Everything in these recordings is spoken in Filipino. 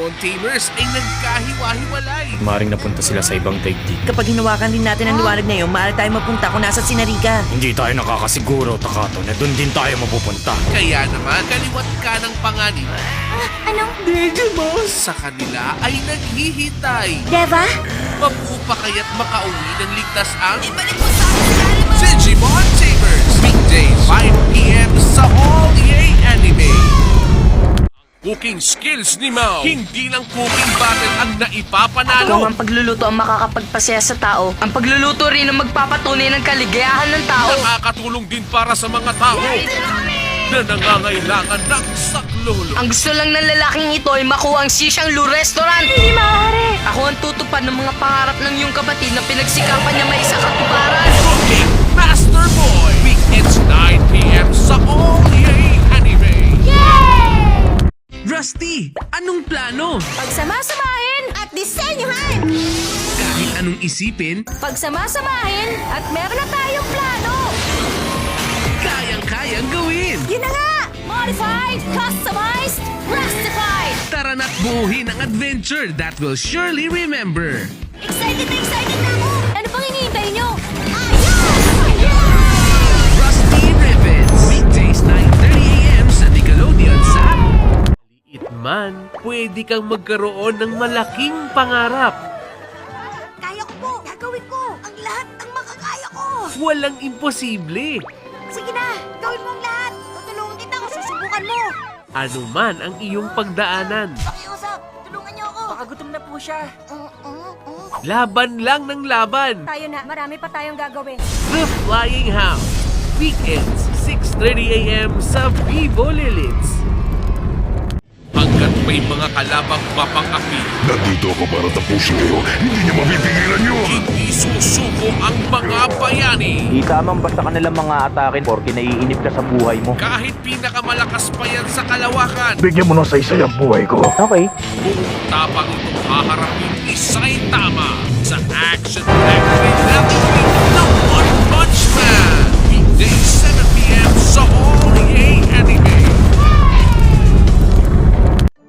Demon Tamers ay nagkahiwa-hiwalay. Maring napunta sila sa ibang daigdig. Kapag hinawakan din natin ang liwanag na yun, maaari tayo mapunta kung nasa Sinarika. Hindi tayo nakakasiguro, Takato, na doon din tayo mapupunta. Kaya naman, kaliwat ka ng panganib. Anong? Digimon! Sa kanila ay naghihintay. Deva? Mabuo pa kaya't makauwi ng ligtas ang Ibalik mo sa akin si Alimon! Digimon Tamers. Weekdays, 5 p.m. sa All EA Anime. Cooking skills ni Mao. Hindi lang cooking battle ang Kung naipapanalo. ang pagluluto ang makakapagpasaya sa tao, ang pagluluto rin ang magpapatunay ng kaligayahan ng tao. Nakakatulong din para sa mga tao na nangangailangan ng saklolo. Ang gusto lang ng lalaking ito ay makuha ang Sishang Lu Restaurant. Hindi maaari! Ako ang tutupad ng mga pangarap ng iyong kapatid na pinagsikapan niya may isa katuparan. Cooking Master Boy. Weekends 9 p.m. sa All EA Anime. Rusty, anong plano? Pagsamasamahin at disenyuhan! Kahit anong isipin, Pagsamasamahin at meron na tayong plano! kayang-kayang gawin. Yun na nga! Modified, customized, rustified! Tara na't buuhin ang adventure that will surely remember. Excited na ako! Ano pang hinihintay nyo? Ayos! Rusty Ribbons, weekdays 9:30 a.m. sa Nickelodeon sa... Man, pwede kang magkaroon ng malaking pangarap. Kaya ko po! Gagawin ko! Ang lahat ang makakaya ko! Walang imposible. Sige na! Gawin mo ang lahat! Tutulungan kita kung susubukan mo! Ano man ang iyong pagdaanan. Pakiusap! Tulungan niyo ako! Baka gutom na po siya. Laban lang ng laban. Tayo na! Marami pa tayong gagawin! The Flying House. Weekends, 6:30 a.m. sa Vivo Liliths. Hanggat may mga kalabang mapang-api, Nandito ako para tapusin kayo. Hindi niyo mapipigilan yun. hindi susuko ang mga bayani. Di tamang basta kanilang mga atakin porke naiinip ka sa buhay mo. Kahit pinakamalakas pa yan sa kalawakan, Bigyan mo ng saysay ang buhay ko. Okay. tapang itong haharapin isa'y tama sa action-packed reality ng One Punch Man. Weekday 7 p.m. sa All EA Anime.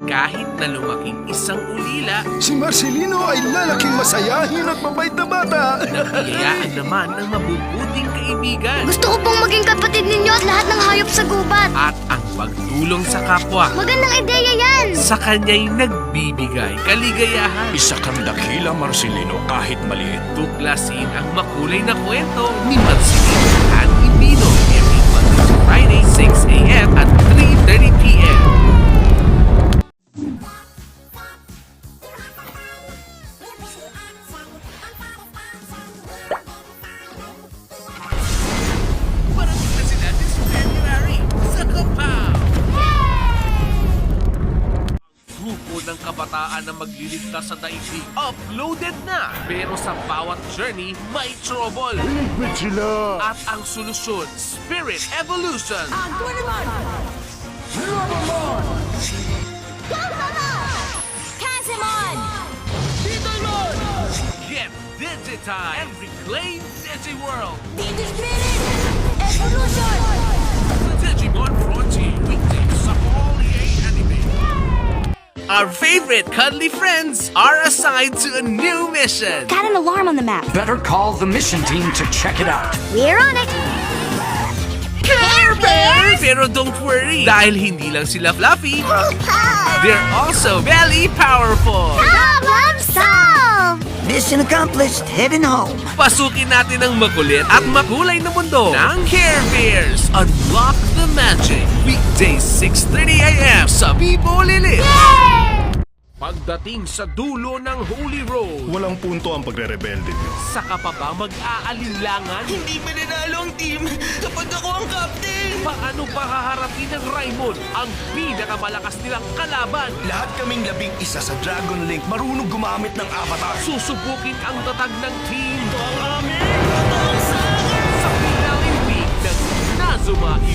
Kahit na lumaking isang ulila, Si Marcelino ay lalaking masayahin at mabait na bata. nabiyayaan naman ng mabubuting kaibigan Gusto ko pong maging kapatid ninyo at lahat ng hayop sa gubat! at ang pagtulong sa kapwa. Magandang ideya yan! Sa kanya'y nagbibigay kaligayahan. Isa kang dakila, Marcelino, kahit maliit. Tuklasin ang makulay na kwento ni Marcelino at Ibino every Monday to Friday 6 a.m. at 3:30 p.m. Parating na sila this February sa Compound. Grupo ng kabataan na magliligtas sa daigdig uploaded na. Pero sa bawat journey, may trouble. Ligpit sila. At ang solusyon, Spirit Evolution. Kazimon! Get digitized and reclaim DigiWorld. Spirit! Evolution! The Digimon Frontier, weekdays sa All EA Anime. Our favorite cuddly friends are assigned to a new mission. Got an alarm on the map. Better call the mission team to check it out. We're on it! Care Bears! Pero don't worry, dahil hindi lang sila fluffy, they're also very powerful. Problem solved! Mission accomplished. Heading home. Pasukin natin ang makulit at makulay na mundo ng Care Bears. Unlock the magic. Weekdays 6:30 a.m. sa Vivo Lilith. Pagdating sa dulo ng Holy Road, Walang punto ang pagre-rebelde niyo. saka pa ba mag-aalinlangan? Hindi ba nanalo ang team kapag ako ang captain? Paano pa haharapin ng Raimon ang pinakamalakas nilang kalaban? Lahat kaming 11 sa Dragon Link marunong gumamit ng avatar. Susubukin ang tatag ng team. Sa finaling week ng Nazuma 11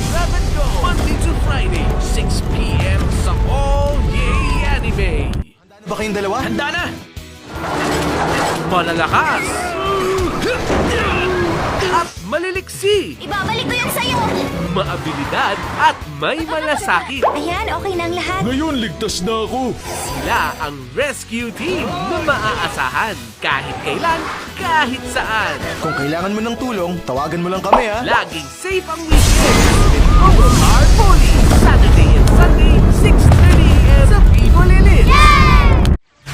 Go, Monday to Friday, 6 p.m. sa All Yay Anime. Ba kayong dalawa? Handa na! Malalakas at maliliksi, Ibabalik ko yan sa'yo! maabilidad at may malasakit. Ayan, okay na ang lahat. Ngayon, ligtas na ako. Sila ang rescue team na maaasahan kahit kailan, kahit saan. Kung kailangan mo ng tulong, tawagan mo lang kami, ha? Laging safe ang weekend with Overcar Police. Saturday and Sunday, 6:30 a.m. sa Vivo Lilis.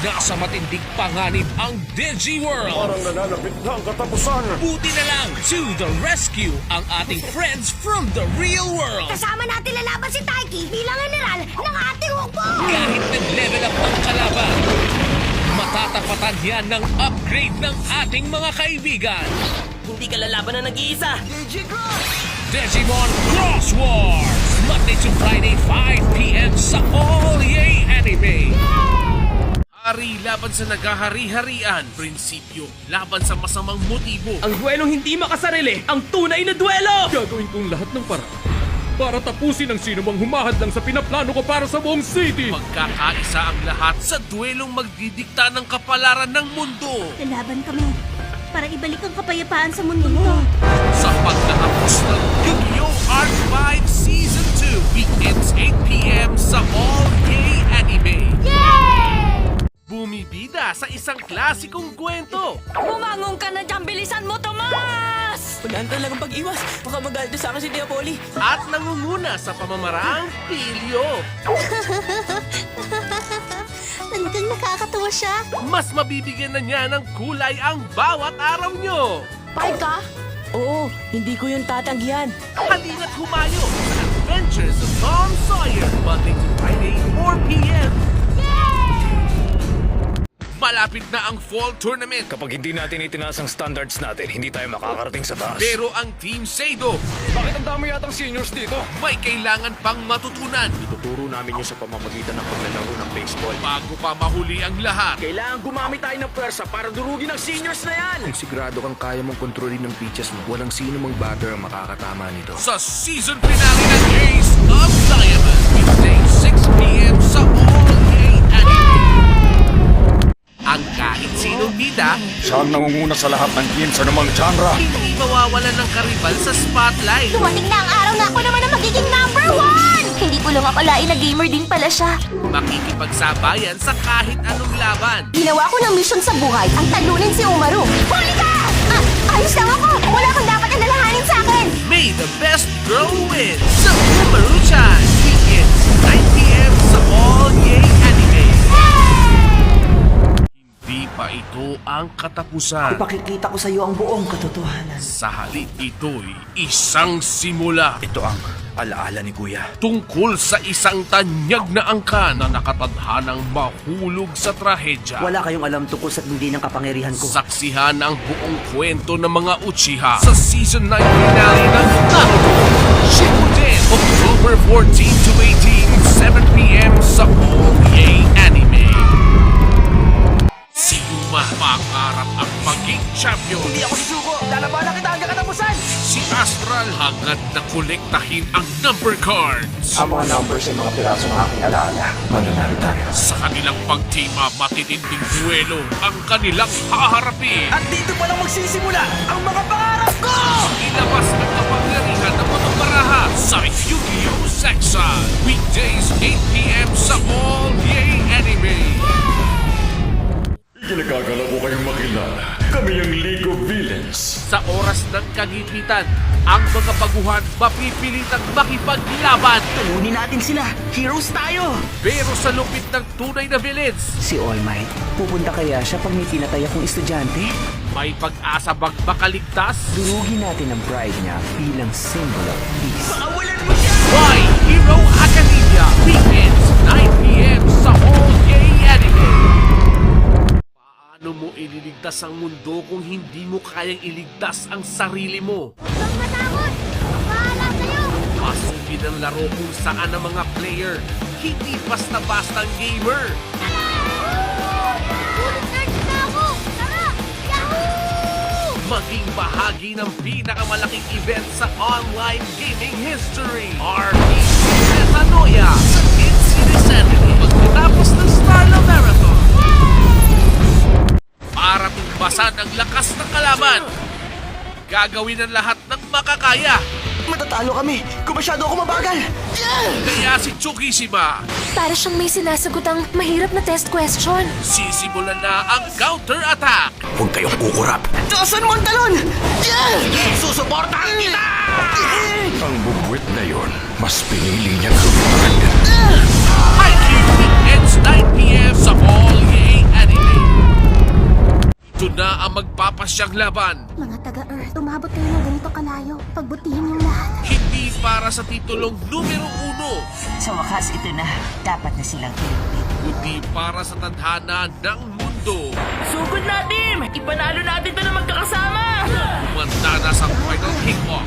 Nasa matinding panganib ang DigiWorld. Parang nananapit na ang katapusan. Buti na lang, to the rescue ang ating friends from the real world. Kasama natin lalaban si Taiki bilang general ng ating hukbo! Kahit nag-level up ang kalaban, matatapatan yan ng upgrade ng ating mga kaibigan. Hindi ka lalaban na nag-iisa. Digimon Cross Wars! Monday to Friday, 5 p.m. sa All Yay Anime! Hari laban sa nagahari-harian. Prinsipyo laban sa masamang motibo. Ang duelong hindi makasarili, ang tunay na duelo! Gagawin kong lahat ng paraan para tapusin ang sino mang humahad lang sa pinaplano ko para sa buong city. Magkakaisa ang lahat sa duelong magdidikta ng kapalaran ng mundo. Lalaban kami para ibalik ang kapayapaan sa mundo to. Sa pagtatapos ng Yu-Gi-Oh! Art 5 Season 2, weekends 8 p.m. sa All Yay Anime. Bumibida sa isang klasikong kwento Bumangon ka na dyan! Bilisan mo, Tomas! Wala talagang pag-iwas. Baka magalit sa akin si Diapoli. at nangunguna sa pamamaraang pilyo. Talagang nakakatawa siya. Mas mabibigyan na niya ng kulay ang bawat araw nyo. Five ka? Oo, hindi ko yung tatanggihan. Halina't humayo sa Adventures of Tom Sawyer, Monday to Friday, 4 p.m. Malapit na ang fall tournament. Kapag hindi natin itinaas ang standards natin, hindi tayo makakarating sa taas. Pero ang Team Seido Bakit ang dami yatang seniors dito? may kailangan pang matutunan Ituturo namin yun sa pamamagitan ng paglalaro ng baseball. bago pa mahuli ang lahat. Kailangan gumamit tayo ng pwersa para durugin ang seniors na yan! Kung sigurado kang kaya mong kontrolin ng pitches mo, walang sino mang batter ang makakatama nito. Sa season finale ng Ace of Diamond, weekday 6 p.m. sa All Yay Anime. Ang kahit sinong bida, Siya ang nangunguna sa lahat ng team sa namang genre. hindi mawawalan ng karibal sa spotlight. Dumating na ang araw na ako naman ang magiging #1! Hindi ko lang akalain na gamer din pala siya. Makikipagsabayan sa kahit anong laban. Ginawa ko ng mission sa buhay ang talunin si Umaru. Huli ka! Ayos lang ako! Wala kang dapat alalahanin sa akin! May the best girl win sa Umaru-chan. Weekends, 9 p.m. sa All Yay Anime. Hindi pa ito ang katapusan. Pakikita ko sa iyo ang buong katotohanan. Sa halip ito'y isang simula. Ito ang alaala ni Kuya. Tungkol sa isang tanyag na angkan na nakatadhanang mahulog sa trahedya. Wala kayong alam tungkol sa hindi ng kapangyarihan ko. Saksihan ang buong kwento ng mga Uchiha sa Season 9 finale ng Naruto Shippuden, October 14 to 18, 7 p.m. sa All Yay Anime. Si Yuma pangarap ang maging champion. Hindi ako susuko! Lalabanan kita hanggang katapusan! Si Astral hangad na kolektahin ang number cards. Ang mga numbers ay mga piraso ng aking alaala. Mananalo tayo. Sa kanilang pag-team up, matitinding duelo ang kanilang haharapin. At dito pa lang magsisimula ang mga pangarap ko! Ilabas ng kapangyarihan ng mga baraha sa Yu-Gi-Oh! Section. Weekdays 8 p.m. sa All Yay Anime. Kinagagala ko kayong makilala. Kami ang League of Villains. Sa oras ng kagipitan, ang mga baguhan mapipilitang makipaglaban. Talunin natin sila! Heroes tayo! Pero sa lupit ng tunay na villains, Si All Might, pupunta kaya siya pag may tinatay akong estudyante? may pag-asa bang makaligtas? Durugin natin ang pride niya bilang symbol of peace. My Hero Academia, weekends 9 p.m. sa All Yay Anime. Paano mo ililigtas ang mundo kung hindi mo kayang iligtas ang sarili mo? Huwag matakot! Bahala sa'yo! Pasugin ang laro kung saan ang mga player, hindi basta-bastang gamer. Bullet nerd na ako! Tara! Yahoo! Maging bahagi ng pinakamalaking event sa online gaming history. RPG Metanoia sa Kids City Saturday pagkatapos ng Starla Marathon. Para tumbasan ang lakas ng kalaban. gagawin ang lahat ng makakaya. Matatalo kami kung masyado ako mabagal. Kaya si Tsukishima, Para siyang may sinasagot ang mahirap na test question. sisimulan na ang counter-attack. Huwag kayong kukurap. Joson Montalon! Susuportahan kita! Ang bubwit na yon, mas pinili niyang lumitan. Haikyuu weekends 9 p.m. sa All EA Anime. Ito na ang magpapasyang laban. Mga taga-Earth, umabot kayo ng ganito kalayo. Pagbutihin yung lahat. Hindi para sa titulong numero 1, Sa wakas, ito na. Dapat na silang kilupin. kundi para sa tadhana ng mundo. Sugod natin! Ipanalo natin ito na magkakasama! Umanda na sa final kick-off